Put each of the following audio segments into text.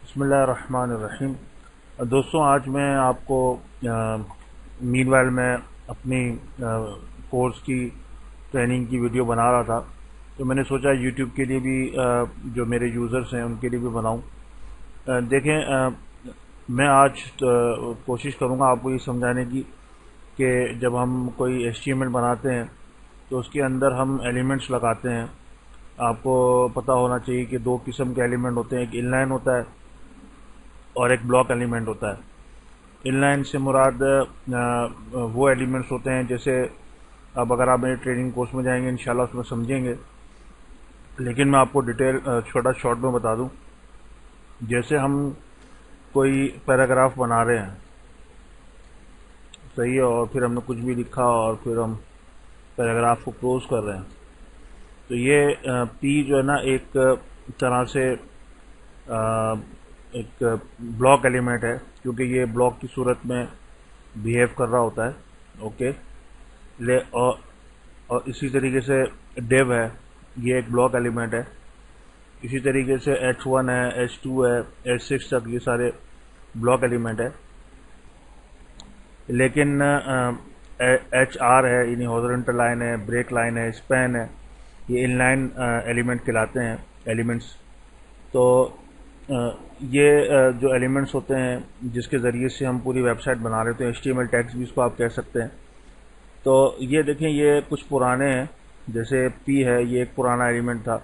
बिस्मिल्लाहिर्रहमानिर्रहीम। दोस्तों, आज मैं आपको मीनवाइल मैं अपनी कोर्स की ट्रेनिंग की वीडियो बना रहा था, तो मैंने सोचा यूट्यूब के लिए भी जो मेरे यूज़र्स हैं उनके लिए भी बनाऊं। देखें, मैं आज कोशिश करूंगा आपको ये समझाने की कि जब हम कोई HTML बनाते हैं तो उसके अंदर हम एलिमेंट्स लगाते हैं। आपको पता होना चाहिए कि दो किस्म के एलिमेंट होते हैं, एक इनलाइन होता है और एक ब्लॉक एलिमेंट होता है। इनलाइन से मुराद वो एलिमेंट्स होते हैं, जैसे अब अगर आप मेरे ट्रेनिंग कोर्स में जाएंगे इंशाल्लाह उसमें समझेंगे, लेकिन मैं आपको डिटेल छोटा शॉर्ट में बता दूं। जैसे हम कोई पैराग्राफ बना रहे हैं, सही है, और फिर हमने कुछ भी लिखा और फिर हम पैराग्राफ को क्लोज कर रहे हैं, तो ये पी जो है ना, एक तरह से एक ब्लॉक एलिमेंट है, क्योंकि ये ब्लॉक की सूरत में बिहेव कर रहा होता है। ओके, और इसी तरीके से डिव है, ये एक ब्लॉक एलिमेंट है। इसी तरीके से H1 है, H2 है, H6 तक ये सारे ब्लॉक एलिमेंट है। लेकिन HR है, यानी हॉरिजॉन्टल लाइन है, ब्रेक लाइन है, स्पैन है, ये इनलाइन एलिमेंट कहलाते हैं एलिमेंट्स। तो ये जो एलिमेंट्स होते हैं जिसके ज़रिए से हम पूरी वेबसाइट बना रहे थे, HTML टैग्स भी इसको आप कह सकते हैं। तो ये देखें, ये कुछ पुराने हैं, जैसे P है, ये एक पुराना एलिमेंट था।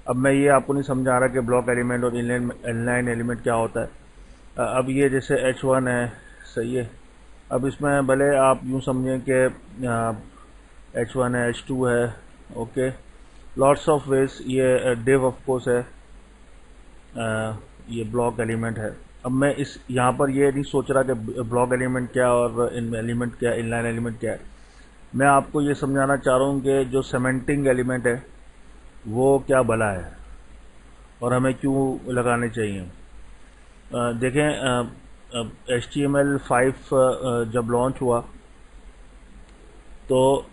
अब मैं ये आपको नहीं समझा रहा कि ब्लॉक एलिमेंट और इनलाइन एलिमेंट क्या होता है। अब ये जैसे H1 है, सही है। अब इसमें भले आप यूँ समझें कि H1 है, H2 है, ओके, लॉट्स ऑफ वेज। ये डिव ऑफ कोर्स है, ये ब्लॉक एलिमेंट है। अब मैं इस यहाँ पर ये नहीं सोच रहा कि ब्लॉक एलिमेंट क्या और इन एलिमेंट क्या, इनलाइन एलिमेंट क्या है। मैं आपको ये समझाना चाह रहा हूँ कि जो सेमेंटिंग एलिमेंट है वो क्या भला है और हमें क्यों लगाने चाहिए। देखें, HTML5 जब लॉन्च हुआ तो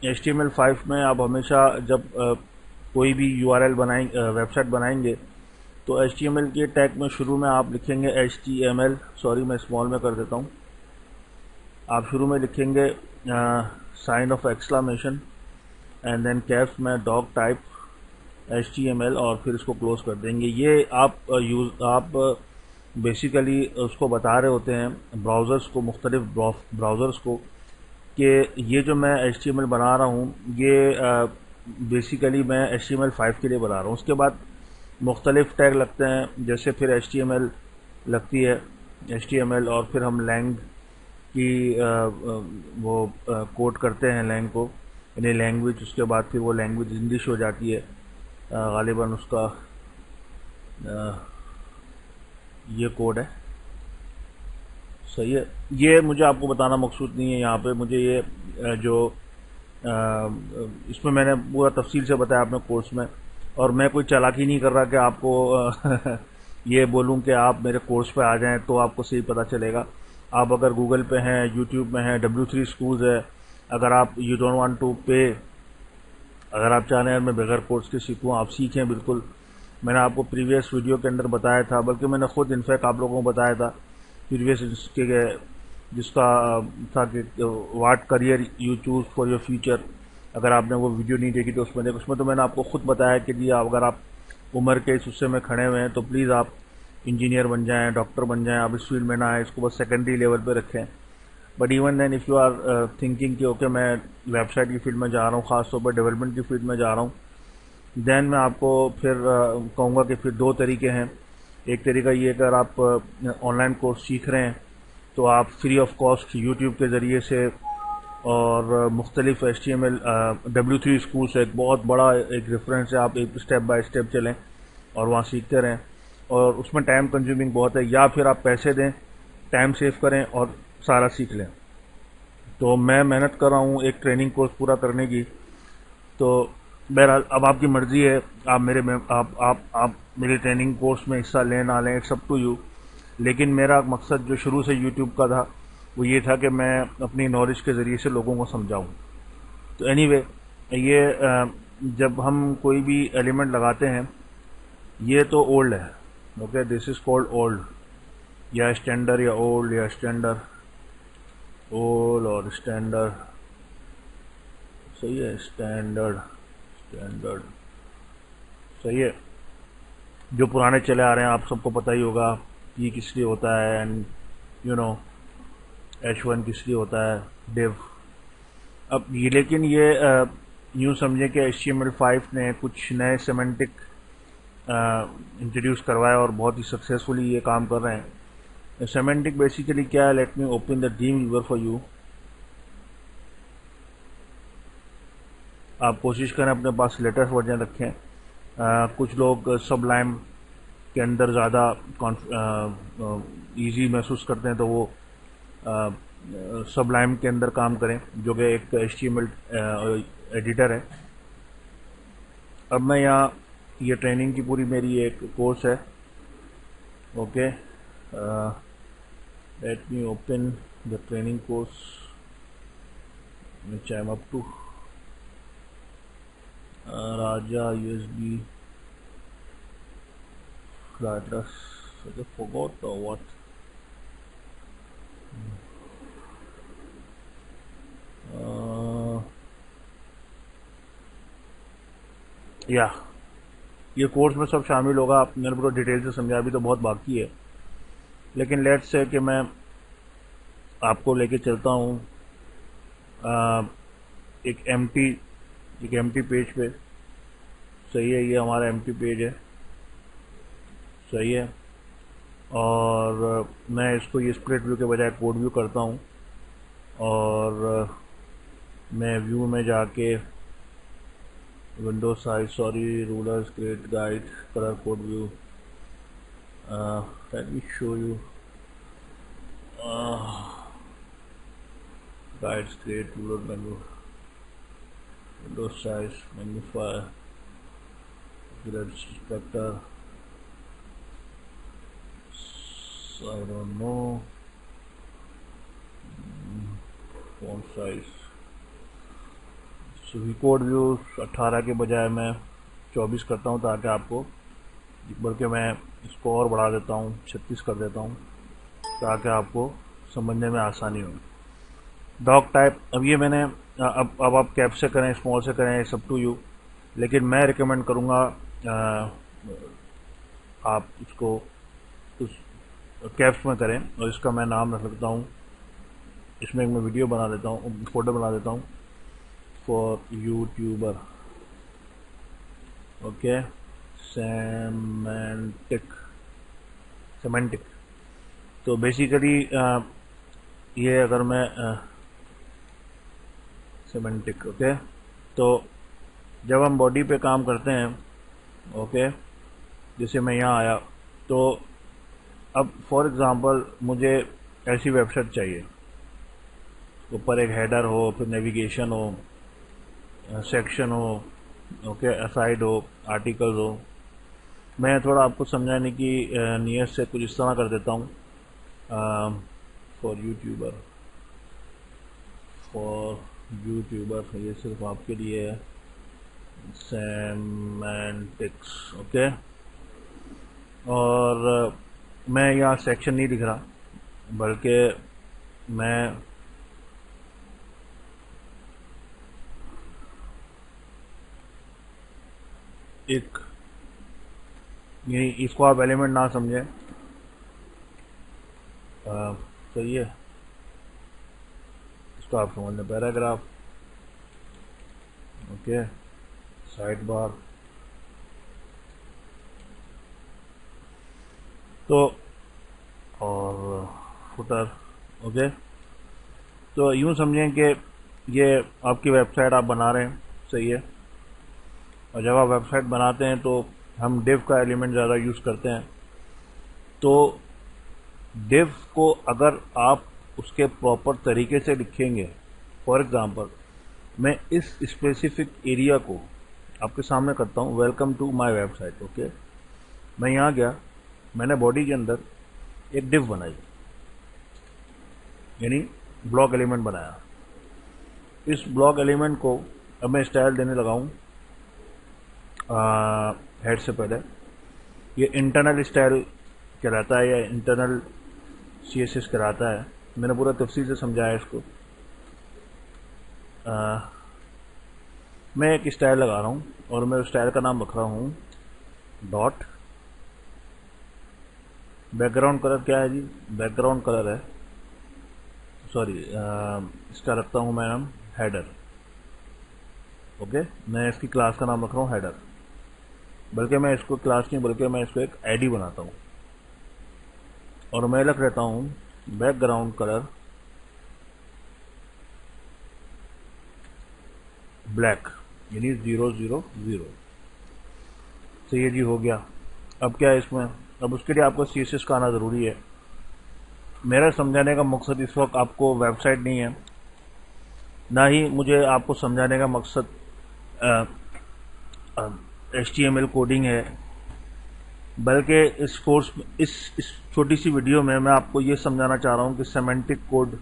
HTML5 में आप हमेशा जब कोई भी URL बनाएंगे, वेबसाइट बनाएंगे, तो HTML के टैग में शुरू में आप लिखेंगे HTML, सॉरी मैं स्मॉल में कर देता हूँ। आप शुरू में लिखेंगे sign of exclamation and then caps में डॉग टाइप HTML और फिर इसको क्लोज कर देंगे। ये आप बेसिकली उसको बता रहे होते हैं ब्राउज़र्स को, मुख्तलिफ ब्राउज़र्स को, कि ये जो मैं HTML बना रहा हूँ ये बेसिकली मैं HTML5 के लिए बना रहा हूँ। उसके बाद मुख्तलिफ टैग लगते हैं, जैसे फिर HTML लगती है, HTML, और फिर हम लैंग की वो कोड करते हैं लैंग को, यानी लैंग्वेज। उसके बाद फिर वो लैंग्वेज इंग्लिश हो जाती है गालिबन। उसका ये कोड है, सही है। ये मुझे आपको बताना मकसूद नहीं है यहाँ पे। मुझे ये जो इसमें मैंने पूरा तफसील से बताया अपने कोर्स में, और मैं कोई चालाकी नहीं कर रहा कि आपको ये बोलूं कि आप मेरे कोर्स पे आ जाएं तो आपको सही पता चलेगा। आप अगर गूगल पे हैं, यूट्यूब में हैं, W3 स्कूल्स है, अगर आप यू डोंट वांट टू पे, अगर आप चाह रहे हैं मैं बगैर कोर्स के सीखूँ, आप सीखें बिल्कुल। मैंने आपको प्रीवियस वीडियो के अंदर बताया था, बल्कि मैंने खुद इनफैक्ट आप लोगों को बताया था प्रीवियस के, जिसका था कि what career you choose for your future. अगर आपने वो वीडियो नहीं देखी तो उसमें तो मैंने आपको खुद बताया कि जी अगर आप उम्र के इस हिस्से में खड़े हुए हैं तो प्लीज़ आप इंजीनियर बन जाएं, डॉक्टर बन जाएं, आप इस फील्ड में ना आए, इसको बस सेकेंडरी लेवल पे रखें। But even then if you are thinking कि ओके मैं वेबसाइट की फील्ड में जा रहा हूँ, ख़ासतौर पर डेवलपमेंट की फील्ड में जा रहा हूँ, देन मैं आपको फिर कहूँगा कि फिर दो तरीके हैं। एक तरीका ये, अगर आप ऑनलाइन कोर्स सीख रहे हैं तो आप फ्री ऑफ कॉस्ट यूट्यूब के ज़रिए से और मुख्तलिफ HTML W3 स्कूल से एक बहुत बड़ा एक रेफरेंस है, आप एक स्टेप बाय स्टेप चलें और वहाँ सीखते रहें, और उसमें टाइम कंज्यूमिंग बहुत है। या फिर आप पैसे दें, टाइम सेव करें और सारा सीख लें। तो मैं मेहनत कर रहा हूँ एक ट्रेनिंग कोर्स पूरा करने की, तो बहरहाल अब आपकी मर्ज़ी है, आप मेरे ट्रेनिंग कोर्स में हिस्सा लें ना लें, इट्स अप टू यू। लेकिन मेरा मकसद जो शुरू से यूट्यूब का था वो ये था कि मैं अपनी नॉलेज के ज़रिए से लोगों को समझाऊं। तो एनीवे, ये जब हम कोई भी एलिमेंट लगाते हैं, ये तो ओल्ड है, okay, this is called old या स्टैंडर्ड या ओल्ड या स्टैंडर्ड, ओल्ड और स्टैंडर्ड, सही है, स्टैंडर्ड, स्टैंडर्ड, सही है। जो पुराने चले आ रहे हैं आप सबको पता ही होगा ये किस लिए होता है, एंड यू नो H1 किस लिए होता है, div। अब ये लेकिन ये यूँ समझे कि HTML5 ने कुछ नए सेमेंटिक इंट्रोड्यूस करवाया और बहुत ही सक्सेसफुली ये काम कर रहे हैं। सेमेंटिक बेसिकली क्या है, let me open the dream viewer for you. आप कोशिश करें अपने पास लेटेस्ट वर्जन रखें। कुछ लोग सबलाइम के अंदर ज़्यादा ईजी महसूस करते हैं तो वो सबलाइम के अंदर काम करें, जो कि एक HTML एडिटर है। अब मैं यहाँ ये ट्रेनिंग की पूरी मेरी एक कोर्स है, okay, let me open the training course which I am up to, Raja USB address, I just forgot or what. या ये कोर्स में सब शामिल होगा। आप मेरे को डिटेल से समझा, अभी तो बहुत बाकी है, लेकिन लेट्स से कि मैं आपको लेके चलता हूँ एक एम्प्टी पेज पे। सही है, ये हमारा एम्प्टी पेज है, सही है। और मैं इसको ये स्प्लिट व्यू के बजाय कोड व्यू करता हूँ, और मैं व्यू में जाके window size, sorry, rulers, create guide, colour code view, let me show you guides, create ruler menu, window size, magnifier, grade inspector, I don't know, font size, वीकोड view 18 के बजाय मैं 24 करता हूँ, ताकि आपको, बल्कि मैं इसको और बढ़ा देता हूँ, 36 कर देता हूँ, ताकि आपको समझने में आसानी हो। डॉक टाइप, अब ये मैंने अब आप कैप से करें, स्मॉल से करें, सब टू यू, लेकिन मैं रिकमेंड करूँगा आप इसको उस कैप्स में करें। और इसका मैं नाम रख सकता हूँ, इसमें मैं वीडियो बना देता हूँ, फोल्डर बना देता हूँ फॉर यूट्यूबर, ओके, सेमेंटिक। तो बेसिकली ये अगर मैं सेमेंटिक, ओके, तो जब हम बॉडी पे काम करते हैं, ओके, जैसे मैं यहाँ आया, तो अब फॉर एग्जांपल मुझे ऐसी वेबसाइट चाहिए, ऊपर एक हेडर हो, फिर नेविगेशन हो, सेक्शन हो, ओके, असाइड हो, आर्टिकल्स हो। मैं थोड़ा आपको समझाने की नीयत से कुछ इस तरह कर देता हूँ, फॉर यूट्यूबर, ये सिर्फ आपके लिए है, सेमेंटिक्स, ओके। और मैं यहाँ सेक्शन नहीं दिख रहा, बल्कि मैं एक, ये इसको आप एलिमेंट ना समझें, सही है, इसको आप समझ लें पैराग्राफ, ओके, साइड बार। तो और फुटर, ओके। तो यूँ समझें कि ये आपकी वेबसाइट आप बना रहे हैं, सही है, और जब आप वेबसाइट बनाते हैं तो हम डिव का एलिमेंट ज़्यादा यूज़ करते हैं। तो डिव को अगर आप उसके प्रॉपर तरीके से लिखेंगे, फॉर एग्जांपल मैं इस स्पेसिफिक एरिया को आपके सामने करता हूँ, welcome to my website, okay. मैं यहाँ गया, मैंने बॉडी के अंदर एक डिव बनाई, यानी ब्लॉक एलिमेंट बनाया। इस ब्लॉक एलिमेंट को अब मैं स्टाइल देने लगा हूँ हेड से पहले, ये इंटरनल स्टाइल कहलाता है या इंटरनल CSS कहलाता है। मैंने पूरा तफसील से समझाया इसको। मैं एक स्टाइल लगा रहा हूँ और मैं उस स्टाइल का नाम रख रहा हूँ डॉट। बैकग्राउंड कलर क्या है जी? बैकग्राउंड कलर है, सॉरी, इसका रखता हूँ मैं नाम हेडर। ओके, मैं इसकी क्लास का नाम रख रहा हूँ हेडर, बल्कि मैं इसको क्लास नहीं बल्कि मैं इसको एक आईडी बनाता हूँ और मैं लिख देता हूँ बैकग्राउंड कलर ब्लैक, यानी 000। सही है जी, हो गया। अब क्या है इसमें? अब उसके लिए आपको CSS का आना ज़रूरी है। मेरा समझाने का मकसद इस वक्त आपको वेबसाइट नहीं है, ना ही मुझे आपको समझाने का मकसद HTML कोडिंग है, बल्कि इस कोर्स इस छोटी सी वीडियो में मैं आपको ये समझाना चाह रहा हूँ कि सेमेंटिक कोड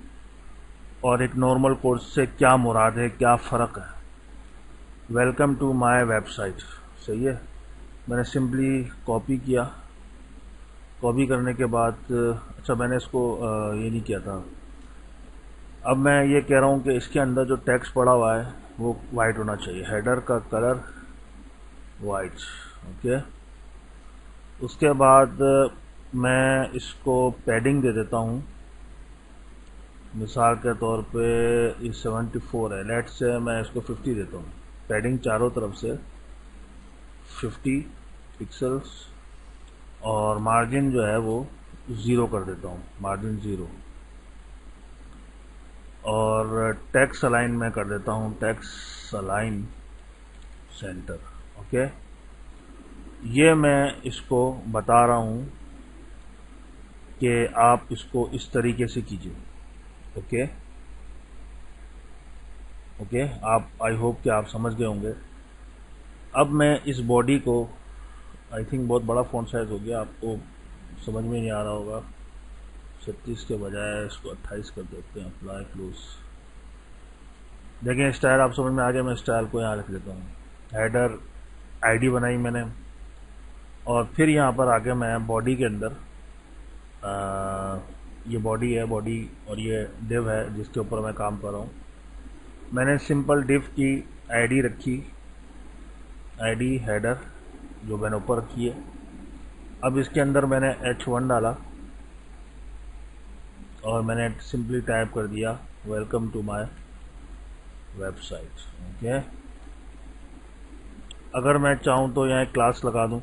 और एक नॉर्मल कोड से क्या मुराद है, क्या फ़र्क है। वेलकम टू माय वेबसाइट, सही है। मैंने सिंपली कॉपी किया, कॉपी करने के बाद अच्छा मैंने इसको ये नहीं किया था। अब मैं ये कह रहा हूँ कि इसके अंदर जो टेक्स्ट पड़ा हुआ है वो वाइट होना चाहिए, हेडर का कलर वाइट। ओके, उसके बाद मैं इसको पैडिंग दे देता हूँ। मिसाल के तौर पे ये 74 है, लेट से मैं इसको 50 देता हूँ। पैडिंग चारों तरफ से 50 पिक्सल्स और मार्जिन जो है वो 0 कर देता हूँ, मार्जिन 0। और टेक्स्ट अलाइन में कर देता हूँ टेक्स्ट अलाइन सेंटर। ओके, ये मैं इसको बता रहा हूँ कि आप इसको इस तरीके से कीजिए। ओके ओके, आप आई होप कि आप समझ गए होंगे। अब मैं इस बॉडी को, आई थिंक बहुत बड़ा फ़ॉन्ट साइज़ हो गया, आपको समझ में नहीं आ रहा होगा। 36 के बजाय इसको 28 कर देते हैं, अप्लाई क्लोज। देखें स्टाइल आप समझ में आ गया। मैं स्टाइल को यहाँ लिख देता हूँ, हेडर आईडी बनाई मैंने, और फिर यहाँ पर आके मैं बॉडी के अंदर ये बॉडी है, बॉडी और ये डिव है जिसके ऊपर मैं काम कर रहा हूँ। मैंने सिंपल डिव की आईडी रखी, आईडी हेडर जो मैंने ऊपर रखी है। अब इसके अंदर मैंने H1 डाला और मैंने सिंपली टाइप कर दिया welcome to my website. Okay, अगर मैं चाहूँ तो यहाँ क्लास लगा दूँ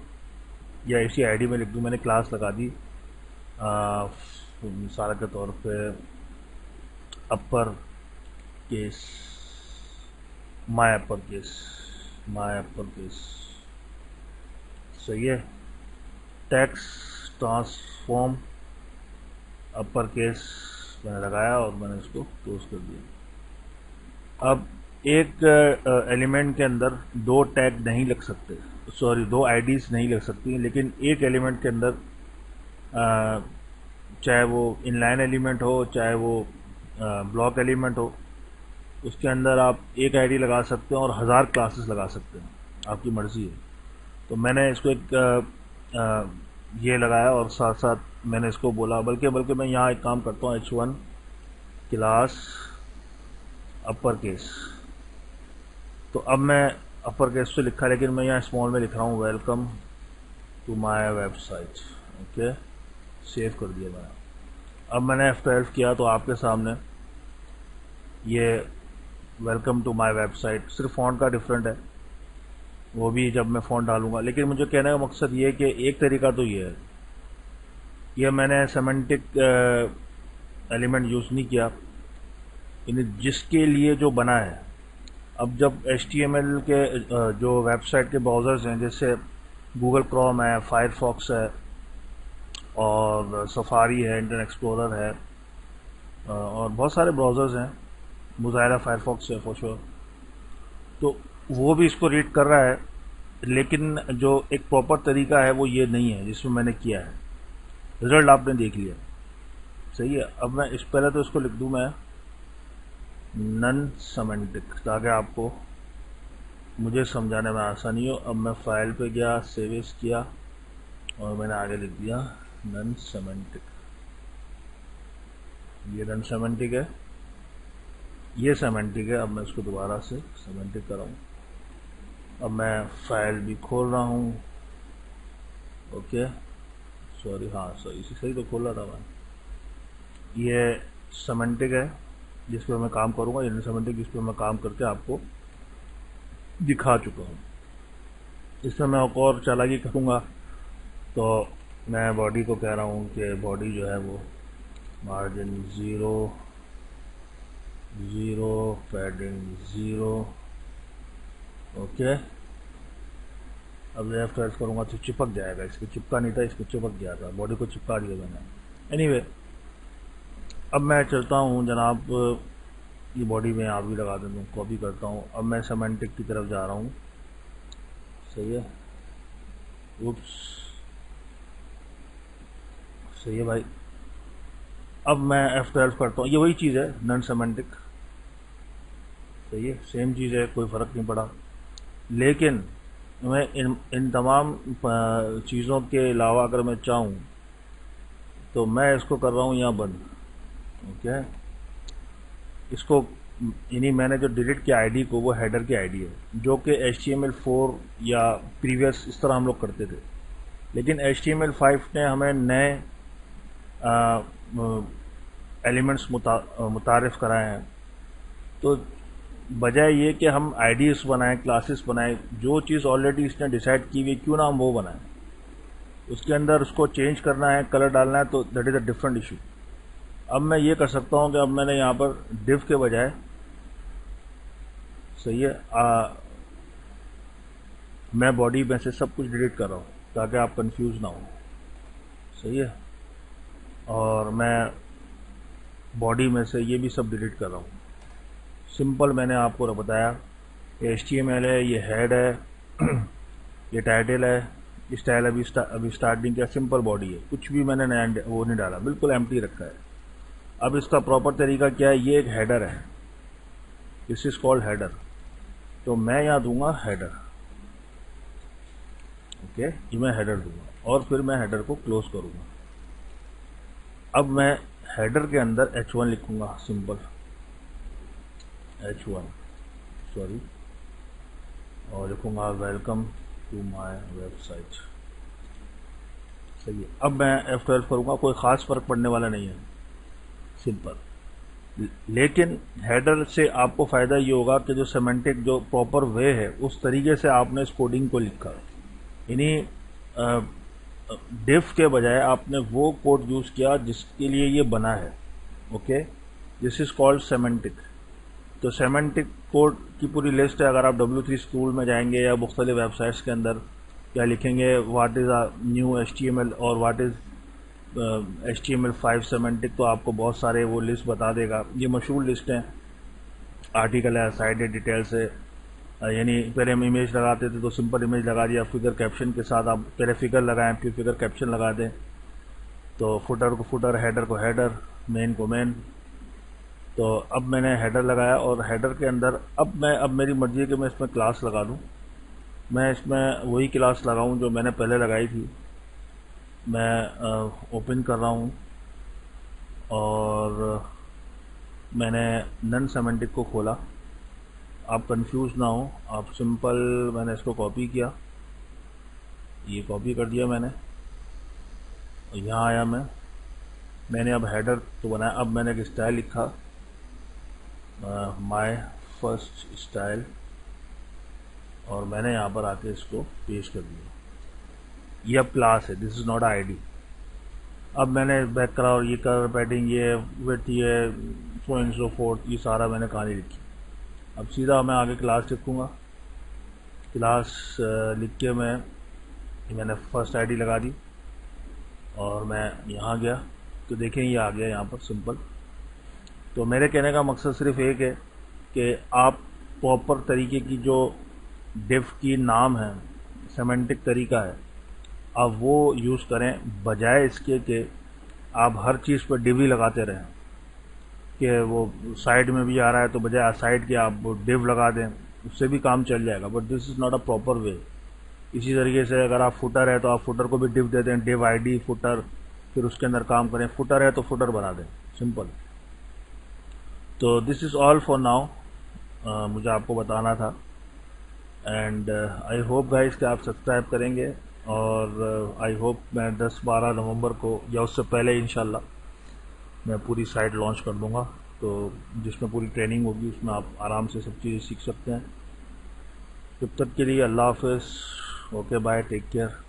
या इसी आईडी में लिख दूँ। मैंने क्लास लगा दी मिसाल के तौर पे upper case, my upper case, सही है। टेक्स्ट ट्रांसफॉर्म अपर केस मैंने लगाया और मैंने इसको क्लोज कर दिया। अब एक एलिमेंट के अंदर दो टैग नहीं लग सकते, सॉरी दो आईडीज नहीं लग सकती, लेकिन एक एलिमेंट के अंदर चाहे वो इनलाइन एलिमेंट हो चाहे वो ब्लॉक एलिमेंट हो, उसके अंदर आप एक आईडी लगा सकते हैं और 1000 क्लासेस लगा सकते हैं, आपकी मर्ज़ी है। तो मैंने इसको एक ये लगाया और साथ साथ मैंने इसको बोला, बल्कि मैं यहाँ एक काम करता हूँ, H1 क्लास अपर केस। तो अब मैं अपर केस से लिखा, लेकिन मैं यहाँ स्मॉल में लिख रहा हूँ welcome to my website. Okay, save कर दिया मैंने। अब मैंने F12 किया तो आपके सामने ये वेलकम टू माय वेबसाइट, सिर्फ फ़ॉन्ट का डिफरेंट है, वो भी जब मैं फ़ॉन्ट डालूंगा। लेकिन मुझे कहने का मकसद ये है कि एक तरीका तो ये है, ये मैंने सेमेंटिक एलिमेंट यूज़ नहीं किया, यानी जिसके लिए जो बना है। अब जब HTML के जो वेबसाइट के ब्राउज़र्स हैं, जैसे गूगल क्रोम है, फायरफॉक्स है और सफारी है, इंटरनेट एक्सप्लोरर है और बहुत सारे ब्राउज़र्स हैं, मोज़ाइला फायरफॉक्स है फॉर श्योर, तो वो भी इसको रीड कर रहा है। लेकिन जो एक प्रॉपर तरीका है वो ये नहीं है जिसमें मैंने किया है। रिजल्ट आपने देख लिया, सही है। अब मैं इस पहले तो इसको लिख दूं मैं नन सेमेंटिक, ताकि आपको मुझे समझाने में आसानी हो। अब मैं फाइल पे गया, सेव एज किया और मैंने आगे लिख दिया नॉन सेमेंटिक। ये नॉन सेमेंटिक है, ये सेमेंटिक है। अब मैं इसको दोबारा से सेमेंटिक कराऊँ। अब मैं फाइल भी खोल रहा हूँ। ओके, सॉरी, हाँ सॉरी, सही तो खोल रहा था मैं। ये सेमेंटिक है जिस पर मैं काम करूँगा, ये सेमेंटिक जिस पर मैं काम करके आपको दिखा चुका हूँ। इसमें मैं और चालाकी करूँगा तो मैं बॉडी को कह रहा हूँ कि बॉडी जो है वो मार्जिन 0, 0, पैडिंग 0। ओके, अब लेफ्ट प्रेस करूँगा तो चिपक जाएगा। इसको चिपका नहीं था, इसको चिपक गया था, बॉडी को चिपका दिया मैंने। एनीवे, अब मैं चलता हूँ जनाब, ये बॉडी में आप भी लगा देता हूँ, कॉपी करता हूँ। अब मैं सेमेंटिक की तरफ जा रहा हूँ। सही है, उप्स, सही है भाई। अब मैं F12 करता हूँ, ये वही चीज़ है, नॉन सेमेंटिक। सही है, सेम चीज़ है, कोई फ़र्क नहीं पड़ा। लेकिन मैं इन तमाम चीज़ों के अलावा अगर मैं चाहूँ तो मैं इसको कर रहा हूँ यहाँ बंद। ओके, इसको यानी मैंने जो डिलीट किया आईडी को, वो हेडर की आईडी है, जो कि HTML4 या प्रीवियस इस तरह हम लोग करते थे। लेकिन HTML5 ने हमें नए एलिमेंट्स मुतारिफ कराए हैं। तो बजाय ये कि हम आईडीज बनाएं, क्लासेस बनाएं, जो चीज़ ऑलरेडी इसने डिसाइड की हुई, क्यों ना हम वो बनाएं। उसके अंदर उसको चेंज करना है, कलर डालना है, तो that is a different issue. अब मैं ये कर सकता हूँ कि अब मैंने यहाँ पर डिव के बजाय, सही है, मैं बॉडी में से सब कुछ डिलीट कर रहा हूँ ताकि आप कंफ्यूज ना हो। सही है, और मैं बॉडी में से ये भी सब डिलीट कर रहा हूँ। सिंपल मैंने आपको बताया, ये HTML है, ये हेड है, ये टाइटल है, स्टाइल अभी स्टार्टिंग का सिंपल बॉडी है, कुछ भी मैंने नया वो नहीं डाला, बिल्कुल एम्प्टी रखा है। अब इसका प्रॉपर तरीका क्या है, ये एक हेडर है, दिस इज कॉल्ड हेडर। तो मैं यहाँ दूंगा हेडर। ओके, ये मैं हेडर दूंगा और फिर मैं हेडर को क्लोज करूंगा। अब मैं हेडर के अंदर H1 लिखूंगा, सिंपल H1, सॉरी, और लिखूंगा वेलकम टू माय वेबसाइट। सही है, अब मैं F12 करूंगा, कोई ख़ास फ़र्क पड़ने वाला नहीं है, सिंपल। लेकिन हेडर से आपको फ़ायदा ये होगा कि जो सेमेंटिक जो प्रॉपर वे है, उस तरीके से आपने इस कोडिंग को लिखा, यानी डिफ के बजाय आपने वो कोड यूज़ किया जिसके लिए ये बना है। Okay, this is called semantic. तो सेमेंटिक कोड की पूरी लिस्ट है, अगर आप W3 स्कूल में जाएंगे या मुख्तलिफ वेबसाइट्स के अंदर क्या लिखेंगे, what is a new HTML और व्हाट इज़ HTML5 सेमेंटिक, तो आपको बहुत सारे वो लिस्ट बता देगा। ये मशहूर लिस्ट हैं, आर्टिकल है, साइट है, डिटेल्स है। यानी पहले हम इमेज लगाते थे तो सिंपल इमेज लगा दिया, फिगर कैप्शन के साथ आप पहले फिगर लगाएं, फिर फिगर कैप्शन लगा दें, तो फुटर को फुटर, हेडर को हेडर, मेन को मेन। तो अब मैंने हेडर लगाया और हेडर के अंदर अब मेरी मर्जी है कि मैं इसमें क्लास लगा दूं। मैं इसमें वही क्लास लगाऊं जो मैंने पहले लगाई थी। मैं ओपन कर रहा हूं और मैंने नॉन सेमेंटिक को खोला। आप कंफ्यूज ना हो, आप सिंपल, मैंने इसको कॉपी किया, ये कॉपी कर दिया मैंने, और यहाँ आया मैंने अब हेडर तो बनाया। अब मैंने एक स्टाइल लिखा, माय फर्स्ट स्टाइल, और मैंने यहाँ पर आके इसको पेश कर दिया। ये अब क्लास है, दिस इज़ नॉट आईडी। अब मैंने बैक करा और ये कलर पैडिंग, ये विड्थ, ये सो एंड सो फोर्थ, ये सारा मैंने कहानी लिखी। अब सीधा मैं आगे क्लास लिखूँगा। क्लास लिख के मैंने फर्स्ट आईडी लगा दी और मैं यहाँ गया तो देखें ये आ गया यहाँ पर सिंपल। तो मेरे कहने का मकसद सिर्फ एक है कि आप प्रॉपर तरीके की जो डिव की नाम है, सेमेंटिक तरीका है, आप वो यूज़ करें, बजाय इसके कि आप हर चीज़ पर डिव ही लगाते रहें कि वो साइड में भी आ रहा है तो बजाय साइड के आप डिव लगा दें, उससे भी काम चल जाएगा। But this is not a proper way. इसी तरीके से अगर आप फुटर है तो आप फुटर को भी डिव दे दें, डिव आईडी फुटर, फिर उसके अंदर काम करें। फुटर है तो फुटर बना दें, सिंपल। तो this is all for now, मुझे आपको बताना था। एंड आई होप गाइस कि आप सब्सक्राइब करेंगे, और आई होप मैं 10-12 नवंबर को या उससे पहले इंशाल्लाह मैं पूरी साइट लॉन्च कर दूंगा, तो जिसमें पूरी ट्रेनिंग होगी, उसमें आप आराम से सब चीज़ें सीख सकते हैं। तब तक के लिए अल्लाह हाफ़िज़, ओके बाय, टेक केयर।